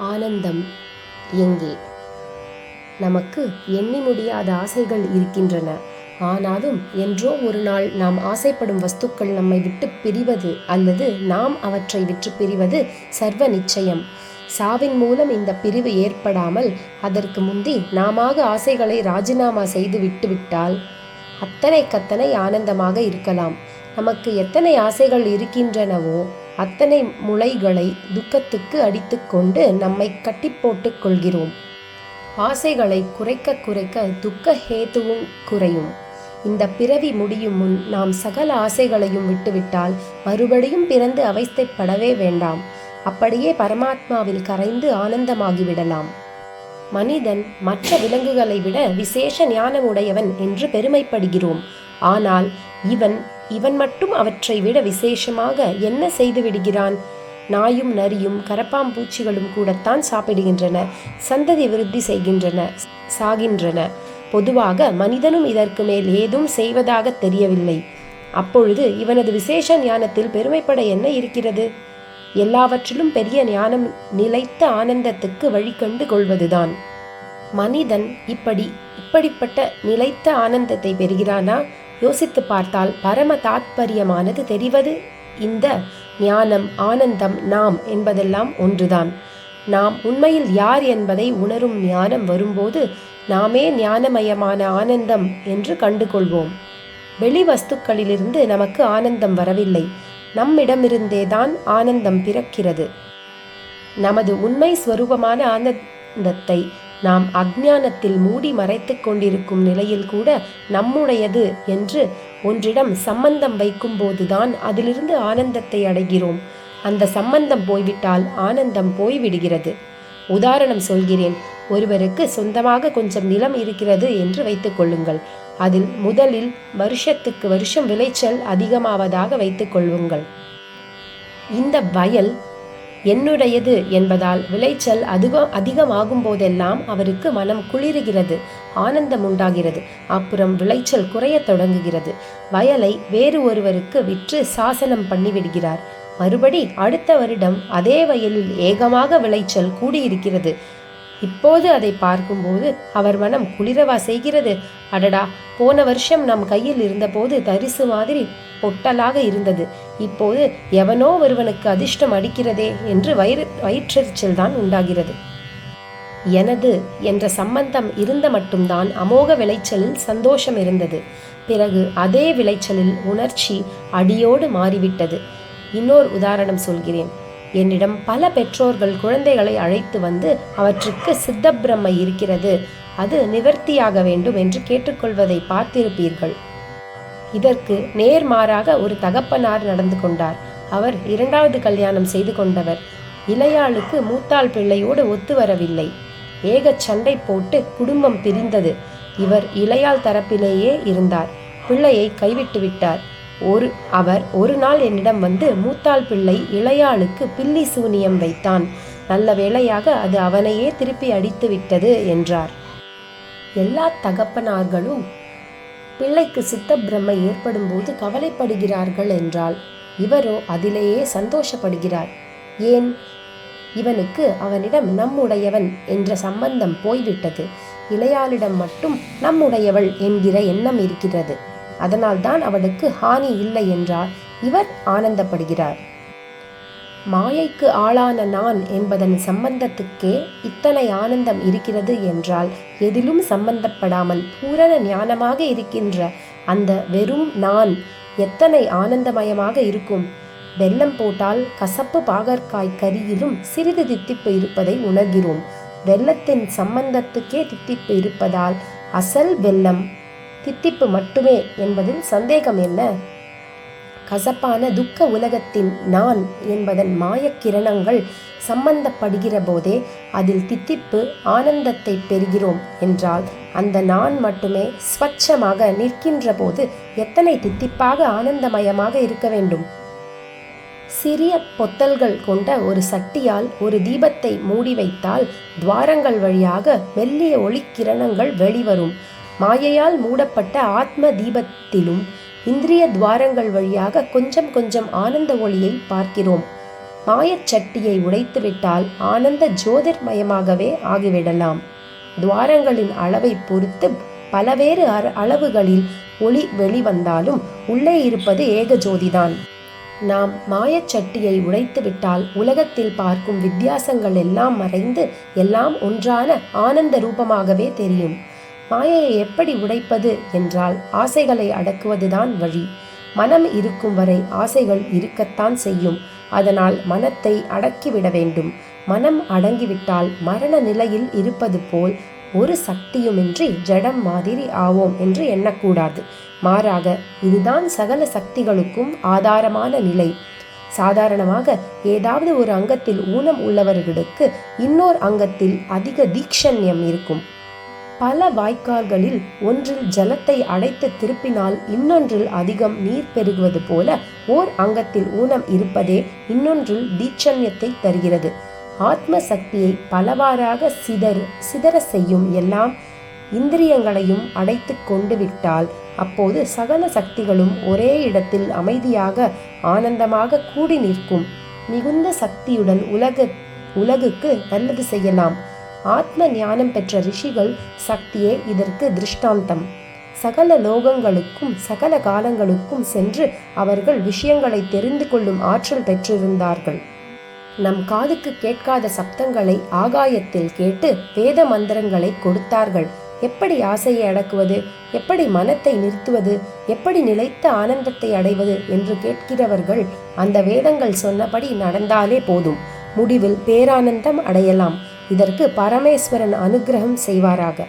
ஆனந்தம் எங்கே? நமக்கு எண்ணி முடியாத ஆசைகள் இருக்கின்றன. ஆனாலும் என்றோ ஒரு நாள் நாம் ஆசைப்படும் வஸ்துக்கள் நம்மை விட்டு பிரிவது அல்லது நாம் அவற்றை விட்டு பிரிவது சர்வ நிச்சயம். சாவின் மூலம் இந்த பிரிவு ஏற்படாமல் அதற்கு முந்தி நாம ஆசைகளை ராஜினாமா செய்து விட்டுவிட்டால் அத்தனை ஆனந்தமாக இருக்கலாம். நமக்கு எத்தனை ஆசைகள் இருக்கின்றனவோ அத்தனை முளைகளை துக்கத்துக்கு அடித்து கொண்டு நம்மை கட்டி போட்டு கொள்கிறோம். ஆசைகளை குறைக்க குறைக்க துக்க ஹேத்துவும் குறையும். இந்த பிறவி முடியும் முன் நாம் சகல ஆசைகளையும் விட்டுவிட்டால் மறுபடியும் பிறந்து அவஸ்தைப்படவே வேண்டாம். அப்படியே பரமாத்மாவில் கரைந்து ஆனந்தமாகிவிடலாம். மனிதன் மற்ற விலங்குகளை விட விசேஷ ஞானம் உடையவன் என்று பெருமைப்படுகிறோம். ஆனால் இவன் மட்டும் அவற்றை விட விசேஷமாக என்ன செய்து விடுகிறான்? நாயும் நரியும் கரப்பாம்பூச்சிகளும் கூடத்தான் சாப்பிடுகின்றன, சந்ததி விருத்தி செய்கின்றன, சாகின்றன. பொதுவாக மனிதனும் இதற்கு மேல் ஏதும் செய்வதாக தெரியவில்லை. அப்பொழுது இவனது விசேஷ ஞானத்தில் பெருமைப்பட என்ன இருக்கிறது? எல்லாவற்றிலும் பெரிய ஞானம் நிலைத்த ஆனந்தத்துக்கு வழிகண்டு கொள்வதுதான். மனிதன் இப்படிப்பட்ட நிலைத்த ஆனந்தத்தை பெறுகிறானா? யோசித்து பார்த்தால் பரம தாத்பரியமானது தெரிவது இந்த ஞானம், ஆனந்தம், நாம் என்பதெல்லாம் ஒன்றுதான். நாம் உண்மையில் யார் என்பதை உணரும் ஞானம் வரும்போது நாமே ஞானமயமான ஆனந்தம் என்று கண்டுகொள்வோம். வெளி வஸ்துக்களிலிருந்து நமக்கு ஆனந்தம் வரவில்லை, நம்மிடமிருந்தேதான் ஆனந்தம் பிறக்கிறது. நமது உண்மை ஸ்வரூபமான ஆனந்தத்தை நாம் அஞ்ஞானத்தில் மூடி மறைத்து கொண்டிருக்கும் நிலையில் கூட நம்முடையது என்று ஒன்றிடம் சம்பந்தம் வைக்கும் போதுதான் அதிலிருந்து ஆனந்தத்தை அடைகிறோம். அந்த சம்பந்தம் போய்விட்டால் ஆனந்தம் போய்விடுகிறது. உதாரணம் சொல்கிறேன். ஒருவருக்கு சொந்தமாக கொஞ்சம் நிலம் இருக்கிறது என்று வைத்துக் கொள்ளுங்கள். அதில் முதலில் வருஷத்துக்கு வருஷம் விளைச்சல் அதிகமாவதாக வைத்துக் கொள்ளுங்கள். இந்த வயல் என்னுடையது என்பதால் விளைச்சல் அதிகமாகும் போதெல்லாம் அவருக்கு மனம் குளிர்கிறது, ஆனந்தம் உண்டாகிறது. அப்புறம் விளைச்சல் குறைய தொடங்குகிறது. வயலை வேறு ஒருவருக்கு விற்று சாசனம் பண்ணிவிடுகிறார். மறுபடி அடுத்த வருடம் அதே வயலில் ஏகமாக விளைச்சல் கூடியிருக்கிறது. இப்போது அதை பார்க்கும்போது அவர் மனம் குளிரவா செய்கிறது? அடடா, போன வருஷம் நம் கையில் இருந்தபோது தரிசு மாதிரி பொட்டலாக இருந்தது, இப்போது எவனோ ஒருவனுக்கு அதிர்ஷ்டம் அடிக்கிறதே என்று வயிற்றெரிச்சல் தான் உண்டாகிறது. எனது என்ற சம்பந்தம் இருந்த மட்டும்தான் அமோக விளைச்சலில் சந்தோஷம் இருந்தது. பிறகு அதே விளைச்சலில் உணர்ச்சி அடியோடு மாறிவிட்டது. இன்னொரு உதாரணம் சொல்கிறேன். என்னிடம் பல பெற்றோர்கள் குழந்தைகளை அழைத்து வந்து அவற்றுக்கு சித்த பிரம்மை இருக்கிறது, அது நிவர்த்தியாக வேண்டும் என்று கேட்டுக்கொள்வதை பார்த்திருப்பீர்கள். இதற்கு நேர்மாறாக ஒரு தகப்பனார் நடந்து கொண்டார். அவர் இரண்டாவது கல்யாணம் செய்து கொண்டவர். இளையாளுக்கு மூத்தாள் பிள்ளையோடு ஒத்து வரவில்லை. ஏக சண்டை போட்டு குடும்பம் பிரிந்தது. இவர் இளையாள் தரப்பிலேயே இருந்தார். பிள்ளையை கைவிட்டு விட்டார். அவர் ஒரு நாள் என்னிடம் வந்து, மூத்தாள் பிள்ளை இளையாளுக்கு பில்லி சூனியம் வைத்தான், நல்ல வேளையாக அது அவனையே திருப்பி அடித்து விட்டது என்றார். எல்லா தகப்பனார்களும் பிள்ளைக்கு சித்த பிரம்மை ஏற்படும் போது கவலைப்படுகிறார்கள் என்றால் இவரோ அதிலேயே சந்தோஷப்படுகிறார். ஏன்? இவனுக்கு அவனிடம் நம்முடையவன் என்ற சம்பந்தம் போய்விட்டது. இளையாளிடம் மட்டும் நம்முடையவள் என்கிற எண்ணம் இருக்கிறது. அதனால்தான் அவனுக்கு ஹானி இல்லை என்றால் இவர் ஆனந்தப்படுகிறார். மாயைக்கு ஆளான நான் என்பதன் சம்பந்தத்துக்கே இத்தனை ஆனந்தம் இருக்கிறது என்றால் எதிலும் சம்பந்தப்படாமல் பூரண ஞானமாக இருக்கின்ற அந்த வெறும் நான் எத்தனை ஆனந்தமயமாக இருக்கும். வெல்லம் போட்டால் கசப்பு பாகற்காய் கரியிலும் சிறிது தித்திப்பு இருப்பதை உணர்கிறோம். வெல்லத்தின் சம்பந்தத்துக்கே தித்திப்பு இருப்பதால் அசல் வெல்லம் தித்திப்பு மட்டுமே என்பதில் சந்தேகம் என்ன? கசப்பான துக்க உலகத்தின் நான் என்பதன் மாயக்கிரணங்கள் சம்பந்தப்படுகிற போதே அதில் தித்திப்பு ஆனந்தத்தை பெறுகிறோம் என்றால் அந்த நான் மட்டுமே ஸ்வச்சமாக நிற்கின்ற போது எத்தனை தித்திப்பாக ஆனந்தமயமாக இருக்க வேண்டும். சிறிய பொத்தல்கள் கொண்ட ஒரு சட்டியால் ஒரு தீபத்தை மூடி வைத்தால் துவாரங்கள் வழியாக மெல்லிய ஒளிக்கிரணங்கள் வெளிவரும். மாயையால் மூடப்பட்ட ஆத்ம தீபத்திலும் இந்திரிய துவாரங்கள் வழியாக கொஞ்சம் கொஞ்சம் ஆனந்த ஒளியை பார்க்கிறோம். மாயச்சட்டியை உடைத்துவிட்டால் ஆனந்த ஜோதிர்மயமாகவே ஆகிவிடலாம். துவாரங்களின் அளவை பொறுத்து பலவேறு அளவுகளில் ஒளி வெளிவந்தாலும் உள்ளே இருப்பது ஏக ஜோதிதான். நாம் மாயச்சட்டியை உடைத்துவிட்டால் உலகத்தில் பார்க்கும் வித்தியாசங்கள் எல்லாம் மறைந்து எல்லாம் ஒன்றான ஆனந்த ரூபமாகவே தெரியும். மாயையை எப்படி உடைப்பது என்றால் ஆசைகளை அடக்குவதுதான் வழி. மனம் இருக்கும் வரை ஆசைகள் இருக்கத்தான் செய்யும். அதனால் மனத்தை அடக்கிவிட வேண்டும். மனம் அடங்கிவிட்டால் மரண நிலையில் இருப்பது போல் ஒரு சக்தியுமின்றி ஜடம் மாதிரி ஆவோம் என்று எண்ணக்கூடாது. மாறாக இதுதான் சகல சக்திகளுக்கும் ஆதாரமான நிலை. சாதாரணமாக ஏதாவது ஒரு அங்கத்தில் ஊனம் உள்ளவர்களுக்கு இன்னொரு அங்கத்தில் அதிக தீக்ஷண்யம் இருக்கும். பல வாய்க்கால்களில் ஒன்றில் ஜலத்தை அடைத்து திருப்பினால் இன்னொன்றில் அதிகம் நீர் பெருகுவது போல ஓர் அங்கத்தில் ஊனம் இருப்பதே இன்னொன்றில் தீட்சண்யத்தை தருகிறது. ஆத்ம சக்தியை பலவாறாக சிதற செய்யும் எல்லாம் இந்திரியங்களையும் அடைத்து கொண்டு விட்டால் அப்போது சகல சக்திகளும் ஒரே இடத்தில் அமைதியாக ஆனந்தமாக கூடி நிற்கும். மிகுந்த சக்தியுடன் உலகுக்கு நல்லது செய்யலாம். ஆத்ம ஞானம் பெற்ற ரிஷிகள் சக்தியே இதற்கு திருஷ்டாந்தம். சகல லோகங்களுக்கும் சகல காலங்களுக்கும் சென்று அவர்கள் விஷயங்களை தெரிந்து கொள்ளும் ஆற்றல் பெற்றிருந்தார்கள். நம் காதுக்கு கேட்காத சப்தங்களை ஆகாயத்தில் கேட்டு வேத மந்திரங்களை கொடுத்தார்கள். எப்படி ஆசையை அடக்குவது, எப்படி மனத்தை நிறுத்துவது, எப்படி நிலைத்த ஆனந்தத்தை அடைவது என்று கேட்கிறவர்கள் அந்த வேதங்கள் சொன்னபடி நடந்தாலே போதும். முடிவில் பேரானந்தம் அடையலாம். இதற்கு பரமேஸ்வரன் அனுகிரகம் செய்வாராக.